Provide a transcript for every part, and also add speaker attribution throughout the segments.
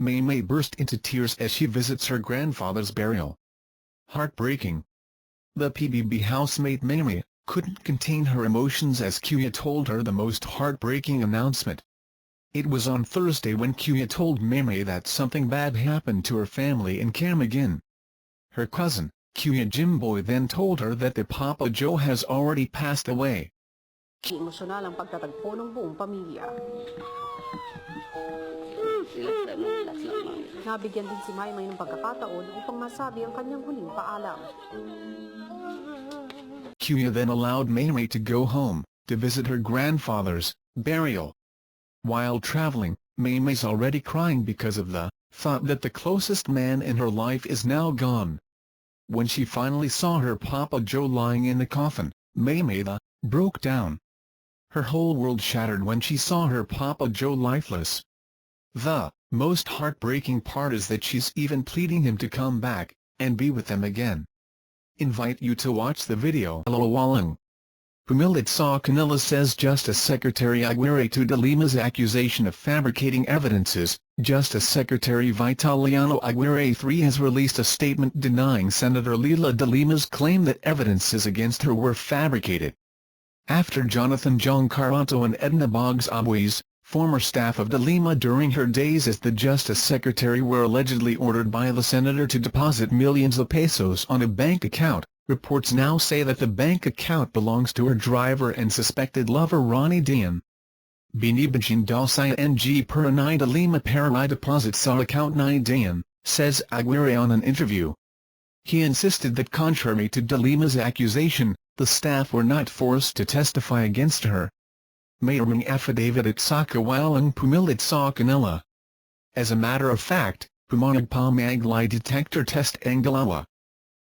Speaker 1: Maymay burst into tears as she visits her grandfather's burial. Heartbreaking. The PBB housemate Maymay couldn't contain her emotions as Kuya told her the most heartbreaking announcement. It was on Thursday when Kuya told Maymay that something bad happened to her family in Camiguin. Her cousin, Kuya Jimboy, then told her that the Papa Joe has already passed away.
Speaker 2: Emosyonal ang pagtatagpo ng buong pamilya. Nabigyan din si Maymay ng pagkakataon upang masabi ang kanyang huling paalam.
Speaker 1: Kuya then allowed Maymay to go home, to visit her grandfather's burial. While traveling, Maymay's already crying because of the thought that the closest man in her life is now gone. When she finally saw her Papa Joe lying in the coffin, Maymay broke down. Her whole world shattered when she saw her Papa Joe lifeless. The most heartbreaking part is that she's even pleading him to come back and be with them again. Invite you to watch the video. Pumilit sa Kanila, says Justice Secretary Aguirre to De Lima's accusation of fabricating evidences. Justice Secretary Vitaliano Aguirre III has released a statement denying Senator Leila De Lima's claim that evidences against her were fabricated. After Jonathan Jong Caranto and Edna Boggs Abuez, former staff of De Lima during her days as the Justice Secretary, were allegedly ordered by the senator to deposit millions of pesos on a bank account, reports now say that the bank account belongs to her driver and suspected lover Ronnie Dian. Binibigyan daw sa NG per ni De Lima para deposit sa account ni Dian, says Aguirre on an interview. He insisted that contrary to De Lima's accusation, the staff were not forced to testify against her. Mayroong affidavit at Sakawalang Pumilit sa Kanila. As a matter of fact, pumanagpamaglay detector test ang dalawa.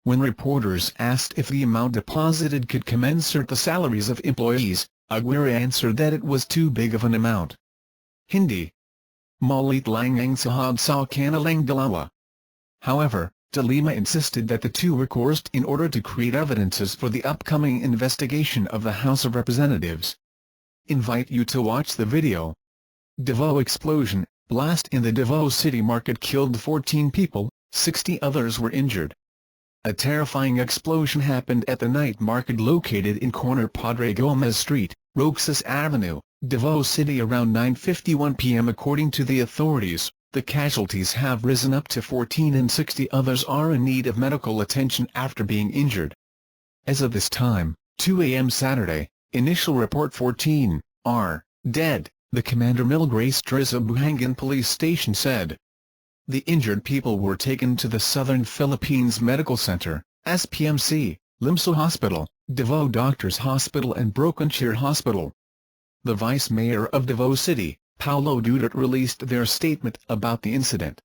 Speaker 1: When reporters asked if the amount deposited could commensurate the salaries of employees, Aguirre answered that it was too big of an amount. Hindi. Malit lang ang sahod sa kanilang dalawa. However, De Lima insisted that the two were coerced in order to create evidences for the upcoming investigation of the House of Representatives. Invite you to watch the video. Davao explosion. Blast in the Davao City Market killed 14 people, 60 others were injured. A terrifying explosion happened at the night market located in corner Padre Gomez Street, Roxas Avenue, Davao City around 9:51 p.m. According to the authorities, the casualties have risen up to 14 and 60 others are in need of medical attention after being injured. As of this time, 2 a.m. Saturday, initial report 14 are dead, the Commander Milgrace Triza Buhangan Police Station said. The injured people were taken to the Southern Philippines Medical Center, SPMC, Limso Hospital, Davao Doctors Hospital and Broken Chair Hospital. The Vice Mayor of Davao City, Paulo Duterte, released their statement about the incident.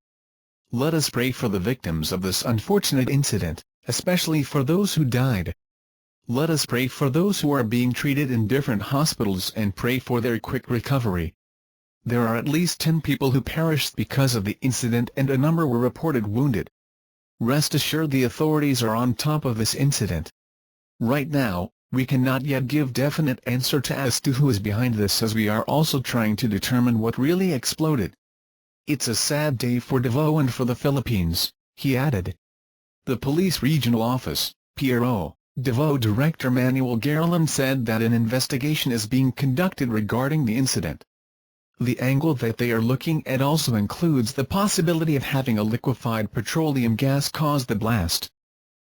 Speaker 1: Let us pray for the victims of this unfortunate incident, especially for those who died. Let us pray for those who are being treated in different hospitals and pray for their quick recovery. There are at least 10 people who perished because of the incident and a number were reported wounded. Rest assured the authorities are on top of this incident. Right now, we cannot yet give definite answer as to who is behind this, as we are also trying to determine what really exploded. It's a sad day for Davao and for the Philippines, he added. The Police Regional Office, PRO, Davao Director Manuel Garland said that an investigation is being conducted regarding the incident. The angle that they are looking at also includes the possibility of having a liquefied petroleum gas cause the blast.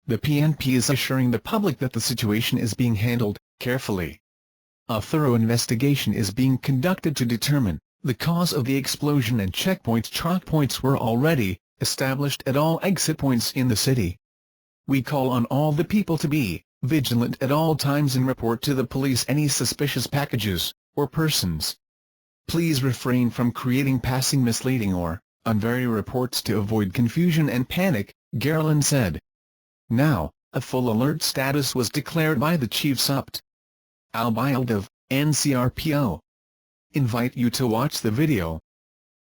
Speaker 1: The PNP is assuring the public that the situation is being handled carefully. A thorough investigation is being conducted to determine the cause of the explosion, and checkpoints were already established at all exit points in the city. We call on all the people to be vigilant at all times and report to the police any suspicious packages or persons. Please refrain from creating passing misleading or unverified reports to avoid confusion and panic, Garland said. Now, a full alert status was declared by the Chief Supt. Albayaldav, NCRPO. Invite you to watch the video.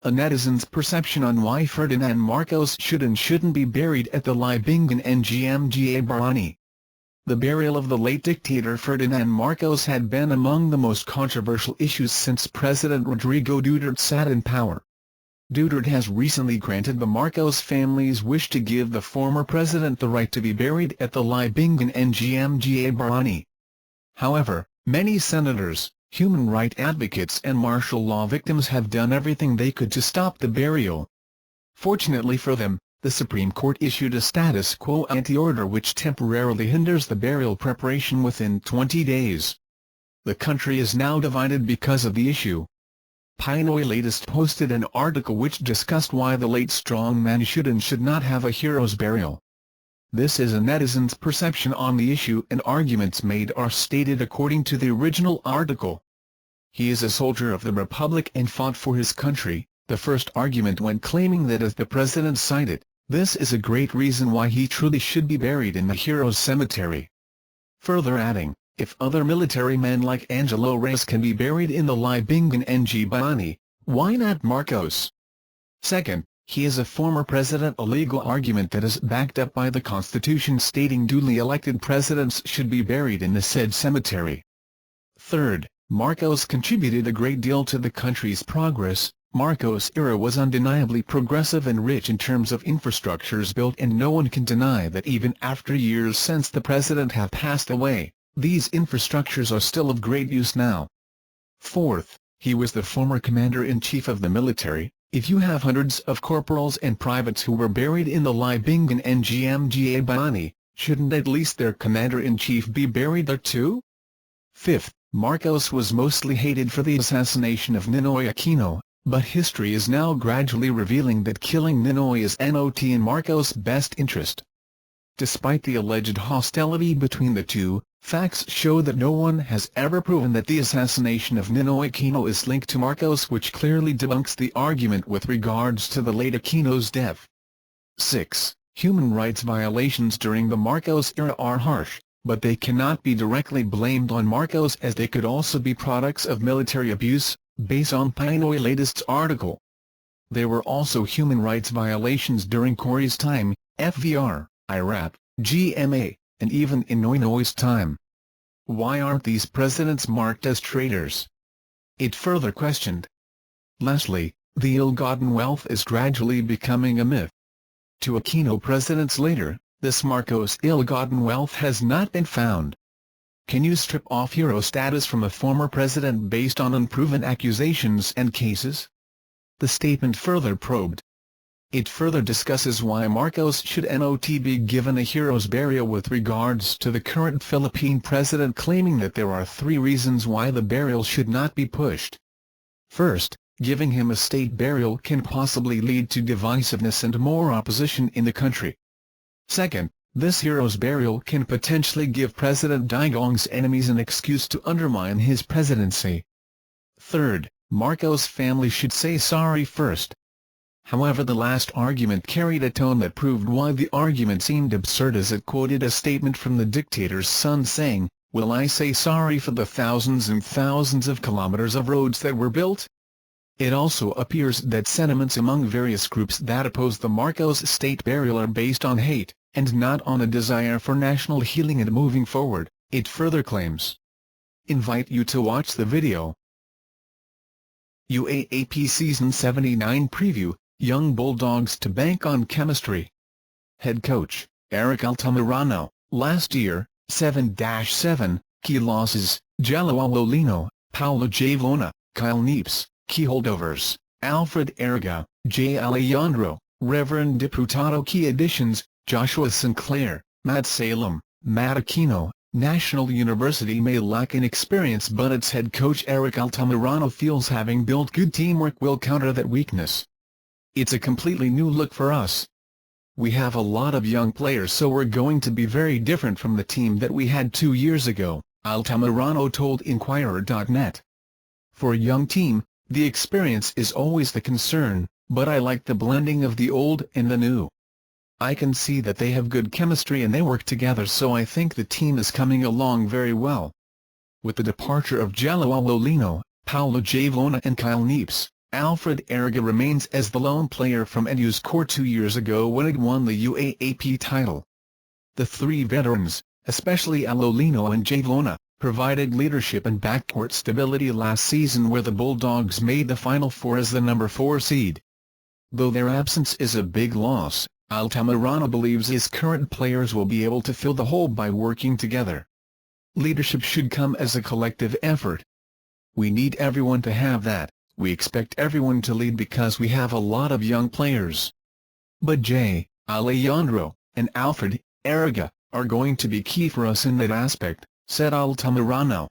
Speaker 1: A netizen's perception on why Ferdinand Marcos should and shouldn't be buried at the Libingan NGMGA Barani. The burial of the late dictator Ferdinand Marcos had been among the most controversial issues since President Rodrigo Duterte sat in power. Duterte has recently granted the Marcos family's wish to give the former president the right to be buried at the Libingan NGMGA Barani. However, many senators, human rights advocates and martial law victims have done everything they could to stop the burial. Fortunately for them, the Supreme Court issued a status quo ante order which temporarily hinders the burial preparation within 20 days. The country is now divided because of the issue. Pinoy latest posted an article which discussed why the late strongman should and should not have a hero's burial. This is a netizen's perception on the issue, and arguments made are stated according to the original article. He is a soldier of the Republic and fought for his country, the first argument when claiming that, as the president cited, this is a great reason why he truly should be buried in the hero's cemetery. Further adding, if other military men like Angelo Reyes can be buried in the Libingan NG Barani, why not Marcos? Second, he is a former president, a legal argument that is backed up by the Constitution stating duly elected presidents should be buried in the said cemetery. Third, Marcos contributed a great deal to the country's progress. Marcos' era was undeniably progressive and rich in terms of infrastructures built, and no one can deny that even after years since the president have passed away, these infrastructures are still of great use now. Fourth, he was the former commander-in-chief of the military. If you have hundreds of corporals and privates who were buried in the Libingan NGMGA Barani, shouldn't at least their commander-in-chief be buried there too? Fifth, Marcos was mostly hated for the assassination of Ninoy Aquino, but history is now gradually revealing that killing Ninoy is not in Marcos' best interest. Despite the alleged hostility between the two, facts show that no one has ever proven that the assassination of Ninoy Aquino is linked to Marcos, which clearly debunks the argument with regards to the late Aquino's death. 6. Human rights violations during the Marcos era are harsh, but they cannot be directly blamed on Marcos, as they could also be products of military abuse, based on Pinoy latest's article. There were also human rights violations during Cory's time, FVR, IRAP, GMA, and even in Noynoy's time. Why aren't these presidents marked as traitors? It further questioned. Lastly, the ill-gotten wealth is gradually becoming a myth. To Aquino presidents later, this Marcos' ill-gotten wealth has not been found. Can you strip off hero status from a former president based on unproven accusations and cases? The statement further probed. It further discusses why Marcos should not be given a hero's burial with regards to the current Philippine president, claiming that there are 3 reasons why the burial should not be pushed. First, giving him a state burial can possibly lead to divisiveness and more opposition in the country. Second, this hero's burial can potentially give President Digong's enemies an excuse to undermine his presidency. Third, Marcos' family should say sorry first. However, the last argument carried a tone that proved why the argument seemed absurd, as it quoted a statement from the dictator's son saying, "Will I say sorry for the thousands and thousands of kilometers of roads that were built?" It also appears that sentiments among various groups that oppose the Marcos state burial are based on hate, and not on a desire for national healing and moving forward, it further claims. Invite you to watch the video. UAAP Season 79 Preview, Young Bulldogs to bank on chemistry. Head coach, Eric Altamirano, last year, 7-7, key losses, Jello Alolino, Paulo Javlona, Kyle Neeps, key holdovers, Alfred Erga, J. Alejandro, Reverend Diputado, key additions, Joshua Sinclair, Matt Salem, Matt Aquino. National University may lack in experience, but its head coach Eric Altamirano feels having built good teamwork will counter that weakness. It's a completely new look for us. We have a lot of young players, so we're going to be very different from the team that we had 2 years ago, Altamirano told Inquirer.net. For a young team, the experience is always the concern, but I like the blending of the old and the new. I can see that they have good chemistry and they work together, so I think the team is coming along very well. With the departure of Jello Alolino, Paulo Javlona and Kyle Neeps, Alfred Erga remains as the lone player from NU's core 2 years ago when it won the UAAP title. The 3 veterans, especially Alolino and Javlona, provided leadership and backcourt stability last season, where the Bulldogs made the Final Four as the number 4 seed. Though their absence is a big loss, Altamirano believes his current players will be able to fill the hole by working together. Leadership should come as a collective effort. We need everyone to have that. We expect everyone to lead because we have a lot of young players. But Jay, Alejandro, and Alfred, Arriaga, are going to be key for us in that aspect, said Altamirano.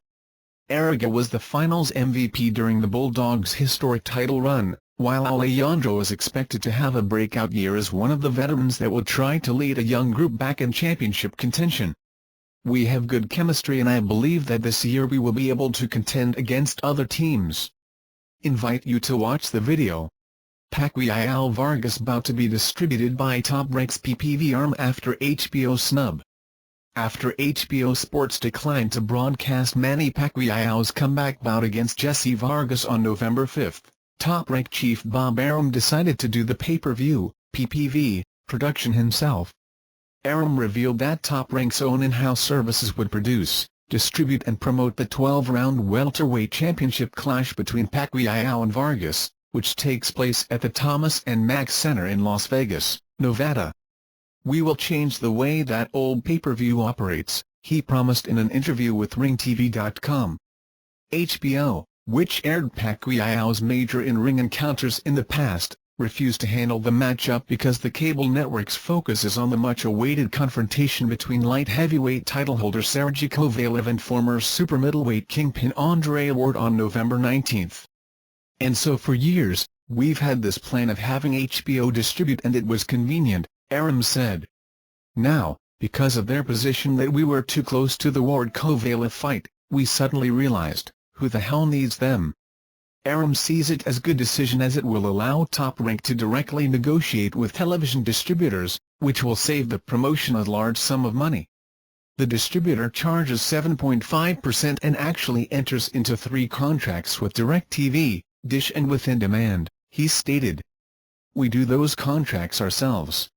Speaker 1: Arriaga was the finals MVP during the Bulldogs' historic title run, while Alejandro is expected to have a breakout year as one of the veterans that will try to lead a young group back in championship contention. We have good chemistry and I believe that this year we will be able to contend against other teams. Invite you to watch the video. Pacquiao Vargas about to be distributed by Top Rank's PBB arm after HBO snub. After HBO Sports declined to broadcast Manny Pacquiao's comeback bout against Jesse Vargas on November 5, Top Rank chief Bob Arum decided to do the pay-per-view, PPV, production himself. Arum revealed that Top Rank's own in-house services would produce, distribute and promote the 12-round welterweight championship clash between Pacquiao and Vargas, which takes place at the Thomas & Mack Center in Las Vegas, Nevada. "We will change the way that old pay-per-view operates," he promised in an interview with RingTV.com. HBO, which aired Pacquiao's major in-ring encounters in the past, refused to handle the matchup because the cable network's focus is on the much-awaited confrontation between light heavyweight titleholder Sergey Kovalev and former super middleweight kingpin Andre Ward on November 19. "And so for years, we've had this plan of having HBO distribute and it was convenient," Arum said. "Now, because of their position that we were too close to the Ward-Kovalev fight, we suddenly realized, who the hell needs them?" Arum sees it as a good decision as it will allow Top Rank to directly negotiate with television distributors, which will save the promotion a large sum of money. The distributor charges 7.5% and actually enters into 3 contracts with DirecTV, Dish and Within Demand, he stated. "We do those contracts ourselves.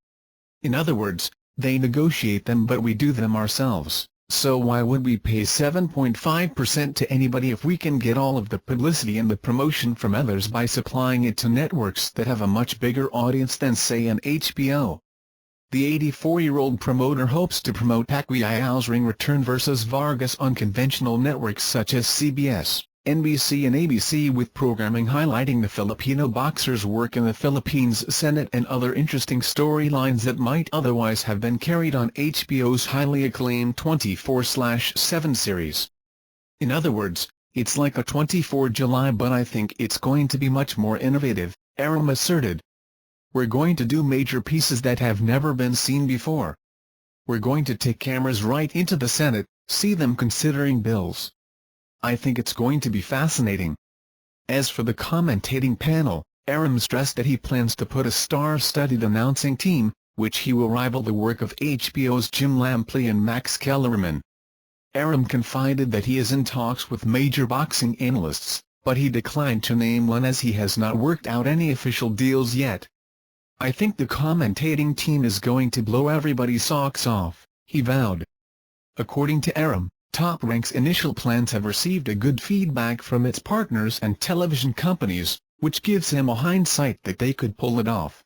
Speaker 1: In other words, they negotiate them but we do them ourselves. So why would we pay 7.5% to anybody if we can get all of the publicity and the promotion from others by supplying it to networks that have a much bigger audience than say an HBO?" The 84-year-old promoter hopes to promote Pacquiao's ring return versus Vargas on conventional networks such as CBS, NBC and ABC, with programming highlighting the Filipino boxer's work in the Philippines Senate and other interesting storylines that might otherwise have been carried on HBO's highly acclaimed 24/7 series. "In other words, it's like a 24 July but I think it's going to be much more innovative," Arum asserted. "We're going to do major pieces that have never been seen before. We're going to take cameras right into the Senate, see them considering bills. I think it's going to be fascinating." As for the commentating panel, Arum stressed that he plans to put a star-studded announcing team, which he will rival the work of HBO's Jim Lampley and Max Kellerman. Arum confided that he is in talks with major boxing analysts, but he declined to name one as he has not worked out any official deals yet. "I think the commentating team is going to blow everybody's socks off," he vowed. According to Arum, Top Rank's initial plans have received a good feedback from its partners and television companies, which gives him a hindsight that they could pull it off.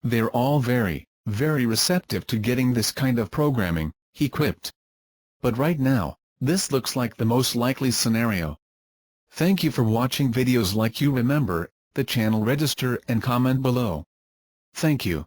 Speaker 1: "They're all very, very receptive to getting this kind of programming," he quipped. "But right now, this looks like the most likely scenario." Thank you for watching videos like you. Remember, the channel, register and comment below. Thank you.